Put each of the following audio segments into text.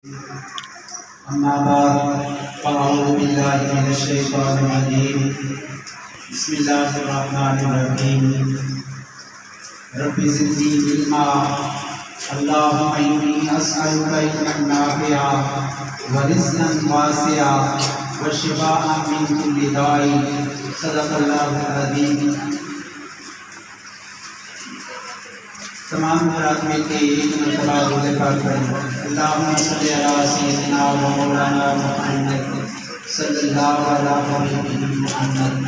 أما بعد فأعوذ بالله من الشيطان الرجيم بسم الله الرحمن الرحيم رب زدني علما اللهم إني أسألك علما نافعا ورزقا واسعا وشفاء من كل داء صدق الله العظيم۔ تمام حضرات میں کے ایک مرتبہ درود پاک پڑھیں۔ اللہم صلی علی سیدنا و مولانا محمد صلی اللہ علیہ وسلم۔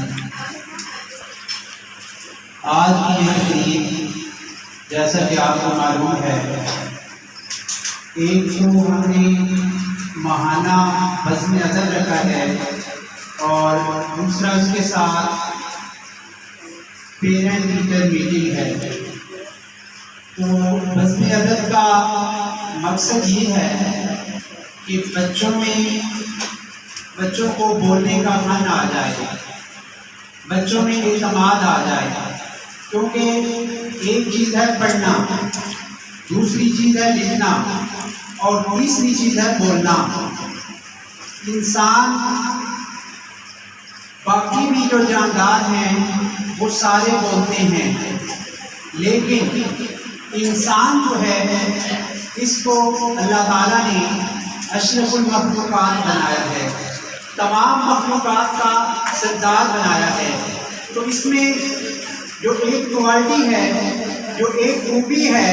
آج کی یہ تقریب جیسا کہ آپ کو معلوم ہے، ایک تو ہم نے ماہانہ بزم ادب رکھا ہے اور دوسرا اس کے ساتھ پیرنٹ ٹیچر میٹنگ ہے۔ تو بزم ادب کا مقصد یہ ہے کہ بچوں کو بولنے کا فن آ جائے، بچوں میں اعتماد آ جائے، کیونکہ ایک چیز ہے پڑھنا، دوسری چیز ہے لکھنا اور تیسری چیز ہے بولنا۔ انسان باقی بھی جو جاندار ہیں وہ سارے بولتے ہیں، لیکن انسان جو ہے اس کو اللہ تعالیٰ نے اشرف المخلوقات بنایا ہے، تمام مخلوقات کا سردار بنایا ہے۔ تو اس میں جو ایک کوالٹی ہے، جو ایک خوبی ہے،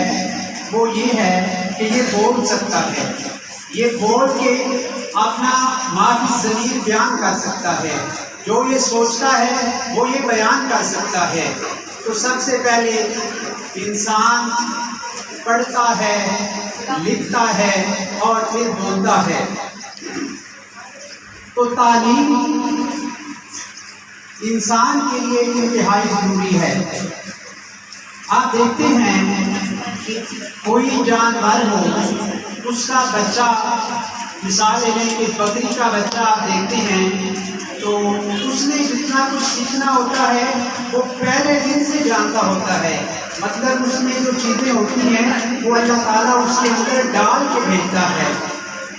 وہ یہ ہے کہ یہ بول سکتا ہے، یہ بول کے اپنا ما فی الضمیر بیان کر سکتا ہے، جو یہ سوچتا ہے وہ یہ بیان کر سکتا ہے۔ تو سب سے پہلے انسان پڑھتا ہے، لکھتا ہے اور پھر بولتا ہے۔ تو تعلیم انسان کے لیے انتہائی ضروری ہے۔ آپ دیکھتے ہیں کہ کوئی جانور ہو، اس کا بچہ، مثال لیں کہ بکری کا بچہ آپ دیکھتے ہیں تو اس نے جتنا کچھ سیکھنا ہوتا ہے وہ پہلے دن سے جانتا ہوتا ہے، مطلب اس میں جو چیزیں ہوتی ہیں وہ اللہ تعالیٰ اس کے اندر ڈال کے بھیجتا ہے۔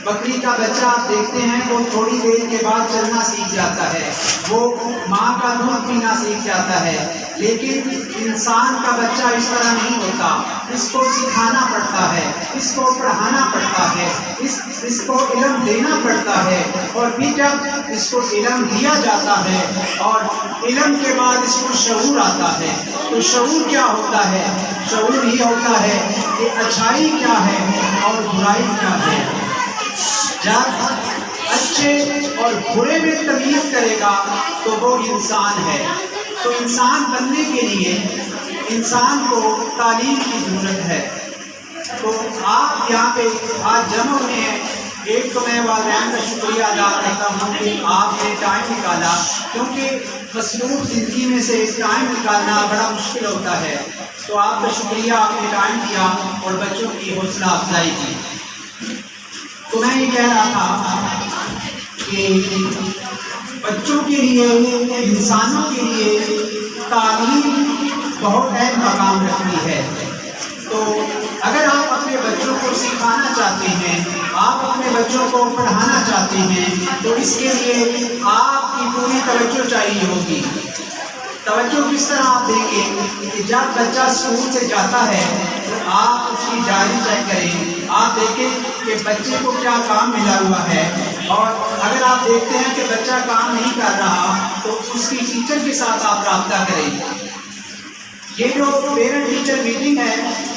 بکری کا بچہ آپ دیکھتے ہیں وہ تھوڑی دیر کے بعد چلنا سیکھ جاتا ہے، وہ ماں کا دودھ پینا سیکھ جاتا ہے، لیکن انسان کا بچہ اس طرح نہیں ہوتا، اس کو سکھانا پڑتا ہے، اس کو پڑھانا پڑتا ہے، اس کو علم دینا پڑتا ہے، اور پھر جب اس کو علم دیا جاتا ہے اور علم کے بعد اس کو شعور آتا ہے، تو شعور کیا ہوتا ہے؟ شعور یہ ہوتا ہے کہ اچھائی کیا ہے اور برائی کیا ہے۔ جب اچھے اور برے میں تمیز کرے گا تو وہ انسان ہے۔ تو انسان بننے کے لیے انسان کو تعلیم کی ضرورت ہے۔ تو آپ یہاں پہ آج جمع ہوئے ہیں، ایک تو میں والدین کا شکریہ ادا کرتا ہوں کہ آپ نے ٹائم نکالا، کیونکہ مصروف زندگی میں سے ٹائم نکالنا بڑا مشکل ہوتا ہے۔ تو آپ کا شکریہ، آپ نے ٹائم دیا اور بچوں کی حوصلہ افزائی کی۔ تو میں یہ کہہ رہا تھا کہ بچوں کے لیے، انسانوں کے لیے تعلیم بہت اہم مقام رکھتی ہے۔ تو اگر آپ اپنے بچوں کو سکھانا چاہتے ہیں، آپ اپنے بچوں کو پڑھانا چاہتے ہیں، تو اس کے لیے آپ کی پوری توجہ چاہیے ہوگی۔ توجہ کس طرح آپ دیں گے کہ جب بچہ اسکول سے جاتا ہے تو آپ اس کی ڈائری چیک کریں، آپ دیکھیں کہ بچے کو کیا کام ملا ہوا ہے، اور اگر آپ دیکھتے ہیں کہ بچہ کام نہیں کر رہا تو اس کی ٹیچر کے ساتھ آپ رابطہ کریں۔ یہ جو پیرنٹ ٹیچر میٹنگ ہے،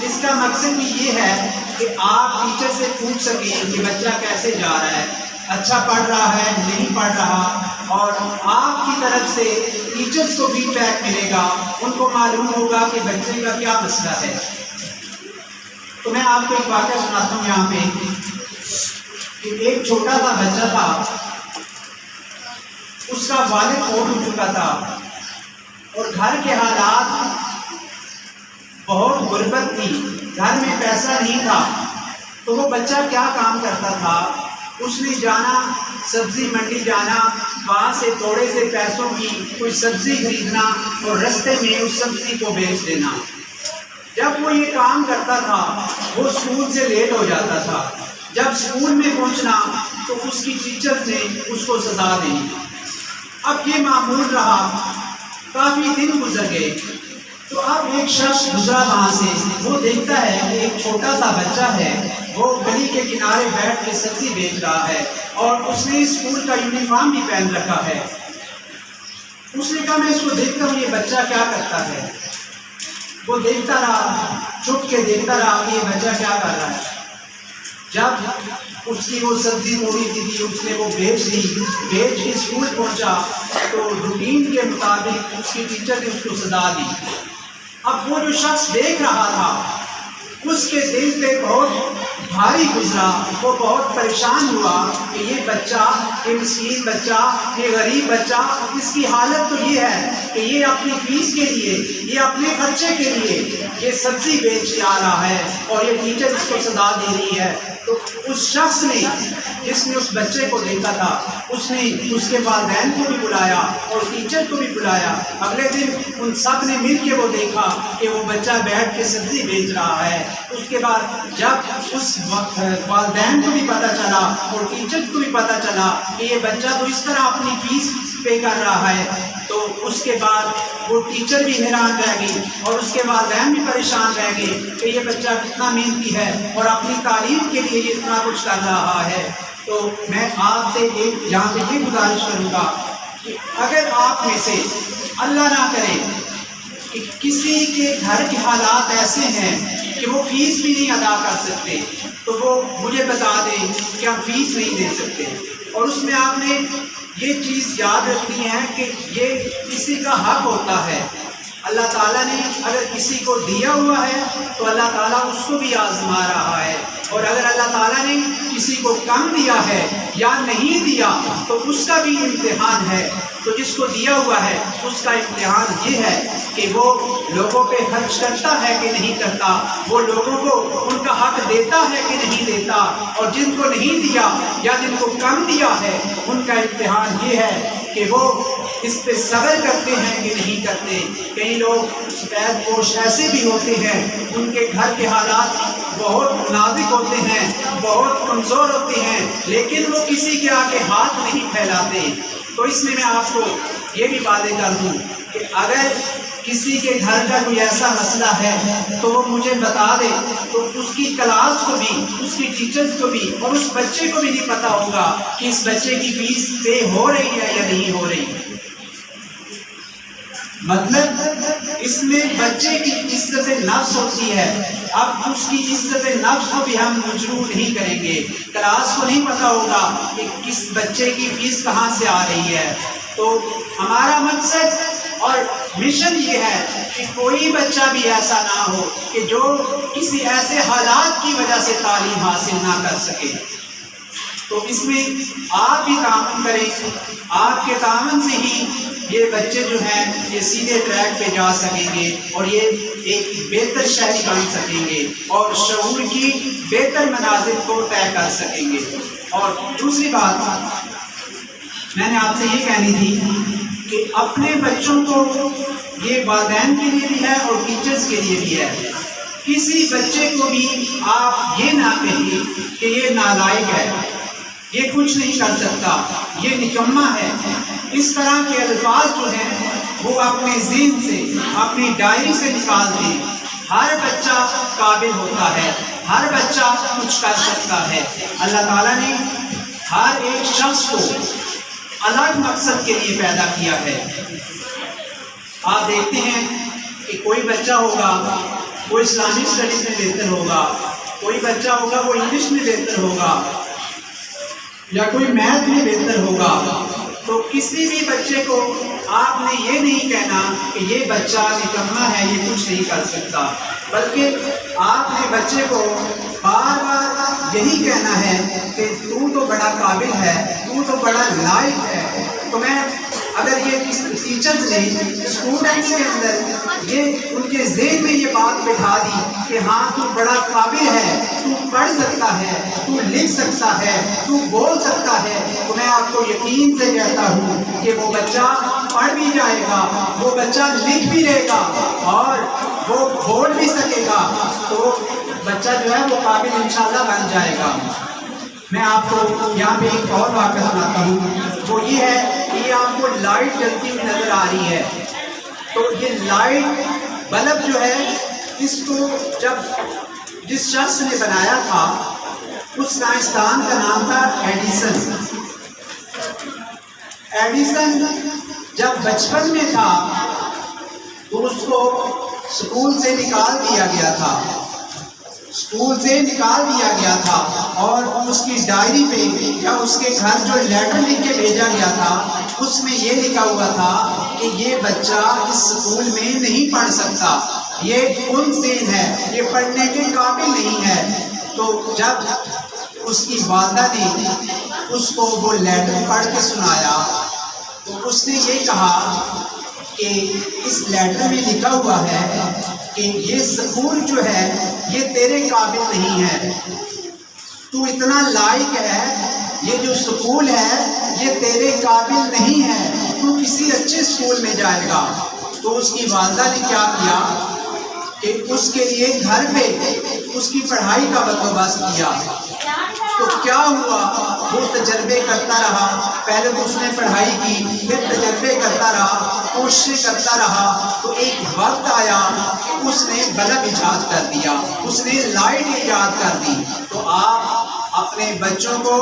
اس کا مقصد بھی یہ ہے کہ آپ ٹیچر سے پوچھ سکیں کہ بچہ کیسے جا رہا ہے، اچھا پڑھ رہا ہے، نہیں پڑھ رہا، اور آپ کی طرف سے ٹیچرز کو فیڈ بیک ملے گا، ان کو معلوم ہوگا کہ بچے کا کیا مسئلہ ہے۔ تو میں آپ کو ایک واقعہ سناتا ہوں یہاں پہ کہ ایک چھوٹا سا بچہ تھا، اس کا والد فوت ہو چکا تھا اور گھر کے حالات بہت غربت تھی، گھر میں پیسہ نہیں تھا۔ تو وہ بچہ کیا کام کرتا تھا؟ اس نے جانا سبزی منڈی جانا، وہاں سے تھوڑے سے پیسوں کی کوئی سبزی خریدنا اور رستے میں اس سبزی کو بیچ دینا۔ جب وہ یہ کام کرتا تھا وہ اسکول سے لیٹ ہو جاتا تھا، جب اسکول میں پہنچنا تو اس کی ٹیچر نے اس کو سزا دی۔ اب یہ معمول رہا، کافی دن گزر گئے، تو اب ایک شخص گزرا وہاں سے، وہ دیکھتا ہے کہ ایک چھوٹا سا بچہ ہے، وہ گلی کے کنارے بیٹھ کے سبزی بیچ رہا ہے اور اس نے اسکول کا یونیفارم بھی پہن رکھا ہے۔ اس نے کہا میں اس کو دیکھتا ہوں یہ بچہ کیا کرتا ہے۔ وہ دیکھتا رہا، چھپ کے دیکھتا رہا کہ یہ بچہ کیا کر رہا ہے۔ جب اس کی وہ سبزی توڑی تھی اس نے وہ بیچ لی، بیچ کے اسکول پہنچا تو روٹین کے مطابق اس کی ٹیچر نے اس کو سزا دی۔ اب وہ جو شخص دیکھ رہا تھا اس کے دل پہ بہت بھاری گزرا، وہ بہت پریشان ہوا کہ یہ بچہ، یہ مسکین بچہ، یہ غریب بچہ، اس کی حالت تو یہ ہے کہ یہ اپنی فیس کے لیے، یہ اپنے خرچے کے لیے یہ سبزی بیچ کے آ رہا ہے اور یہ ٹیچر اس کو سزا دے رہی ہے۔ تو اس شخص نے، جس نے اس بچے کو دیکھا تھا، اس نے اس کے والدین کو بھی بلایا اور ٹیچر کو بھی بلایا۔ اگلے دن ان سب نے مل کے وہ دیکھا کہ وہ بچہ بیٹھ کے سبزی بیچ رہا ہے۔ اس کے بعد جب اس والدین کو بھی پتہ چلا اور ٹیچر کو بھی پتہ چلا کہ یہ بچہ تو اس طرح اپنی فیس پے کر رہا ہے، تو اس کے بعد وہ ٹیچر بھی حیران رہ گئی اور اس کے والدین بھی پریشان رہ گئے کہ یہ بچہ کتنا محنتی ہے اور اپنی تعلیم کے لیے یہ اتنا کچھ کر رہا ہے۔ تو میں آپ سے یہاں پہ یہ گزارش کروں گا کہ اگر آپ میں سے اللہ نہ کرے کہ کسی کے گھر کے حالات ایسے ہیں کہ وہ فیس بھی نہیں ادا کر سکتے، تو وہ مجھے بتا دیں کہ ہم فیس نہیں دے سکتے۔ اور اس میں آپ نے یہ چیز یاد رکھنی ہے کہ یہ کسی کا حق ہوتا ہے۔ اللہ تعالیٰ نے اگر کسی کو دیا ہوا ہے تو اللہ تعالیٰ اس کو بھی آزما رہا ہے، اور اگر اللہ تعالیٰ نے کسی کو کم دیا ہے یا نہیں دیا تو اس کا بھی امتحان ہے۔ تو جس کو دیا ہوا ہے اس کا امتحان یہ ہے کہ وہ لوگوں پہ خرچ کرتا ہے کہ نہیں کرتا، وہ لوگوں کو ان کا حق دیتا ہے کہ نہیں دیتا، اور جن کو نہیں دیا یا جن کو کم دیا ہے ان کا امتحان یہ ہے کہ وہ اس پہ صبر کرتے ہیں کہ نہیں کرتے۔ کئی لوگ سفید پوش ایسے بھی ہوتے ہیں، ان کے گھر کے حالات بہت نازک ہوتے ہیں، بہت کمزور ہوتے ہیں، لیکن وہ کسی کے آگے ہاتھ نہیں پھیلاتے۔ تو اس میں آپ کو یہ بھی واضح کر دوں کہ اگر کسی کے گھر کا کوئی ایسا مسئلہ ہے تو وہ مجھے بتا دے، تو اس کی کلاس کو بھی، اس کی ٹیچرز کو بھی اور اس بچے کو بھی نہیں پتا ہوگا کہ اس بچے کی فیس پے ہو رہی ہے یا نہیں ہو رہی۔ مطلب اس میں بچے کی عزت نفس ہوتی ہے۔ اب اس کی عزت نفس کو بھی ہم مجروح نہیں کریں گے۔ کلاس کو نہیں پتا ہوگا کہ کس بچے کی فیس کہاں سے آ رہی ہے۔ تو ہمارا مقصد اور مشن یہ ہے کہ کوئی بچہ بھی ایسا نہ ہو کہ جو کسی ایسے حالات کی وجہ سے تعلیم حاصل نہ کر سکے۔ تو اس میں آپ بھی تعاون کریں، آپ کے تعاون سے ہی یہ بچے جو ہیں یہ سیدھے ٹریک پہ جا سکیں گے اور یہ ایک بہتر شہری بن سکیں گے اور شعور کی بہتر منازل کو طے کر سکیں گے۔ اور دوسری بات میں نے آپ سے یہ کہنی تھی کہ اپنے بچوں کو، یہ والدین کے لیے بھی ہے اور ٹیچرز کے لیے بھی ہے، کسی بچے کو بھی آپ یہ نہ کہیے کہ یہ نالائق ہے، یہ کچھ نہیں کر سکتا، یہ نکما ہے۔ اس طرح کے الفاظ جو ہیں وہ اپنے ذہن سے، اپنی ڈائری سے نکال دیں۔ ہر بچہ قابل ہوتا ہے، ہر بچہ کچھ کر سکتا ہے۔ اللہ تعالیٰ نے ہر ایک شخص کو الگ مقصد کے لیے پیدا کیا ہے۔ آپ دیکھتے ہیں کہ کوئی بچہ ہوگا وہ اسلامک اسٹڈیز میں بہتر ہوگا، کوئی بچہ ہوگا وہ انگلش میں بہتر ہوگا یا کوئی میتھ میں بہتر ہوگا۔ تو کسی بھی بچے کو آپ نے یہ نہیں کہنا کہ یہ بچہ نکما ہے، یہ کچھ نہیں کر سکتا، بلکہ آپ نے بچے کو بار بار یہی کہنا ہے کہ تو تو بڑا قابل ہے، تو تو بڑا لائق ہے۔ تو میں اگر یہ ٹیچرز نے اسٹوڈنٹس کے اندر یہ ان کے ذہن میں یہ بات بٹھا دی کہ ہاں تو بڑا قابل ہے، تو پڑھ سکتا ہے، تو لکھ سکتا ہے، تو بول سکتا ہے، تو میں آپ کو یقین سے کہتا ہوں کہ وہ بچہ پڑھ بھی جائے گا، وہ بچہ لکھ بھی لے گا اور وہ بول بھی سکے گا، تو بچہ جو ہے وہ قابل انشاءاللہ بن جائے گا۔ میں آپ کو یہاں پہ ایک اور واقعہ سناتا ہوں، وہ یہ ہے کہ آپ کو لائٹ جلتی ہوئی نظر آ رہی ہے، تو یہ لائٹ بلب جو ہے اس کو جس شخص نے بنایا تھا اس سائنسدان کا نام تھا ایڈیسن۔ ایڈیسن جب بچپن میں تھا تو اس کو اسکول سے نکال دیا گیا تھا اور اس کی ڈائری پہ یا اس کے گھر جو لیٹر لکھ کے بھیجا گیا تھا اس میں یہ لکھا ہوا تھا کہ یہ بچہ اس اسکول میں نہیں پڑھ سکتا، یہ انسین ہے، یہ پڑھنے کے قابل نہیں ہے۔ تو جب اس کی والدہ نے اس کو وہ لیٹر پڑھ کے سنایا تو اس نے یہ کہا کہ اس لیٹر میں لکھا ہوا ہے کہ یہ اسکول جو ہے یہ تیرے قابل نہیں ہے، تو اتنا لائق ہے، یہ جو اسکول ہے یہ تیرے قابل نہیں ہے، تو کسی اچھے اسکول میں جائے گا۔ تو اس کی والدہ نے کیا کیا کہ اس کے لیے گھر پہ اس کی پڑھائی کا بندوبست کیا۔ تو کیا ہوا، وہ تجربے کرتا رہا، پہلے تو اس نے پڑھائی کی، پھر تجربے کرتا رہا، کوششیں کرتا رہا، تو ایک وقت آیا کہ اس نے بلب ایجاد کر دیا، اس نے لائٹ ایجاد کر دی۔ تو آپ اپنے بچوں کو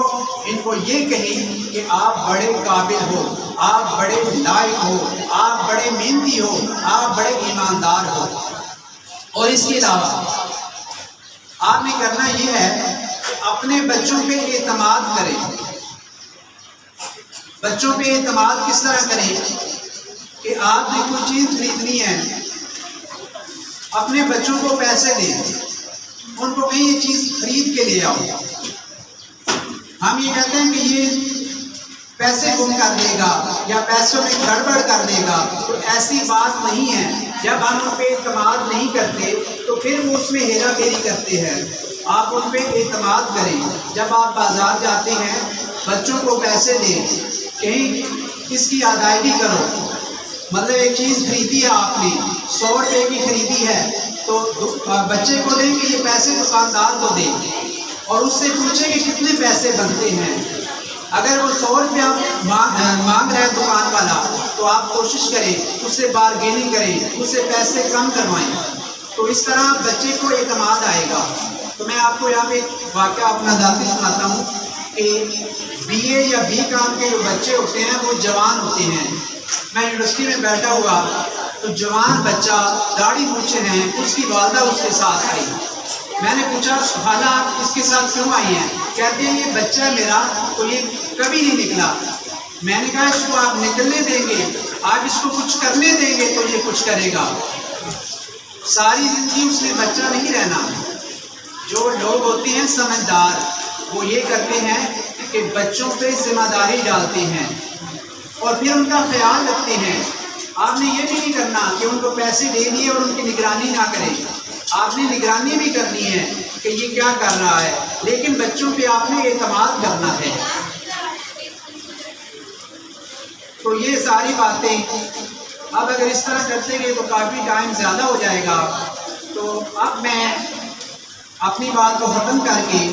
ان کو یہ کہیں کہ آپ بڑے قابل ہو، آپ بڑے لائق ہو، آپ بڑے محنتی ہو، آپ بڑے ایماندار ہو۔ اور اس کے علاوہ آپ نے کرنا یہ ہے کہ اپنے بچوں پہ اعتماد کریں۔ بچوں پہ اعتماد کس طرح کریں کہ آپ نے کوئی چیز خریدنی ہے، اپنے بچوں کو پیسے دیں، ان کو کہیں یہ چیز خرید کے لے آؤ۔ ہم یہ کہتے ہیں کہ یہ پیسے گم کر دے گا یا پیسوں میں گڑبڑ کر دے گا، تو ایسی بات نہیں ہے۔ جب ہم ان پہ اعتماد نہیں کرتے تو پھر وہ اس میں ہیرا پھیری کرتے ہیں۔ آپ ان پہ اعتماد کریں۔ جب آپ بازار جاتے ہیں بچوں کو پیسے دیں، کہیں اس کی ادائیگی کرو، مطلب ایک چیز خریدی ہے آپ نے 100 روپے کی خریدی ہے تو بچے کو دیں کہ یہ پیسے دکاندار کو دیں اور اس سے پوچھیں کہ کتنے پیسے بنتے ہیں۔ اگر وہ 100 روپیہ مانگ رہا ہے دکان والا تو آپ کوشش کریں اس سے بارگیننگ کریں، اس سے پیسے کم کروائیں، تو اس طرح بچے کو اعتماد آئے گا۔ تو میں آپ کو یہاں پہ ایک واقعہ اپنا ذاتی سناتا ہوں کہ بی اے یا بی کام کے جو بچے ہوتے ہیں وہ جوان ہوتے ہیں۔ میں یونیورسٹی میں بیٹھا ہوا تو جوان بچہ داڑھی مونچھے ہیں، اس کی والدہ اس کے ساتھ آئی۔ میں نے پوچھا خالہ آپ اس کے ساتھ کیوں آئی ہیں؟ کہتے ہیں یہ بچہ میرا تو یہ کبھی نہیں نکلا۔ میں نے کہا اس کو آپ نکلنے دیں گے، آپ اس کو کچھ کرنے دیں گے تو یہ کچھ کرے گا۔ ساری زندگی اس نے بچہ نہیں رہنا۔ جو لوگ ہوتے ہیں سمجھدار وہ یہ کرتے ہیں کہ بچوں پہ ذمہ داری ڈالتے ہیں اور پھر ان کا خیال رکھتے ہیں۔ آپ نے یہ بھی نہیں کرنا کہ ان کو پیسے دے دیے اور ان کی نگرانی نہ کریں۔ آپ نے نگرانی بھی کرنی ہے کہ یہ کیا کر رہا ہے، لیکن بچوں پہ آپ نے اعتماد کرنا ہے۔ تو یہ ساری باتیں اب اگر اس طرح کرتے گئے تو کافی ٹائم زیادہ ہو جائے گا۔ تو اب میں اپنی بات کو ختم کر کے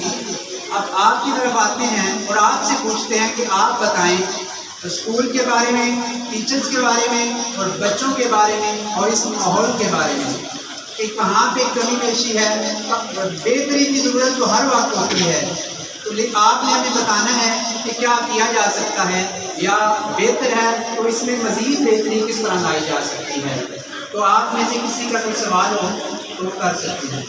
اب آپ کی طرف آتے ہیں اور آپ سے پوچھتے ہیں کہ آپ بتائیں اسکول کے بارے میں، ٹیچرز کے بارے میں اور بچوں کے بارے میں اور اس ماحول کے بارے میں کہ کہاں پہ کمی بیشی ہے۔ بہتری کی ضرورت تو ہر وقت ہوتی ہے، تو آپ نے ہمیں بتانا ہے کہ کیا کیا جا سکتا ہے یا بہتر ہے تو اس میں مزید بہتری کس طرح لائی جا سکتی ہے۔ تو آپ میں سے کسی کا کوئی سوال ہو تو کر سکتے ہیں۔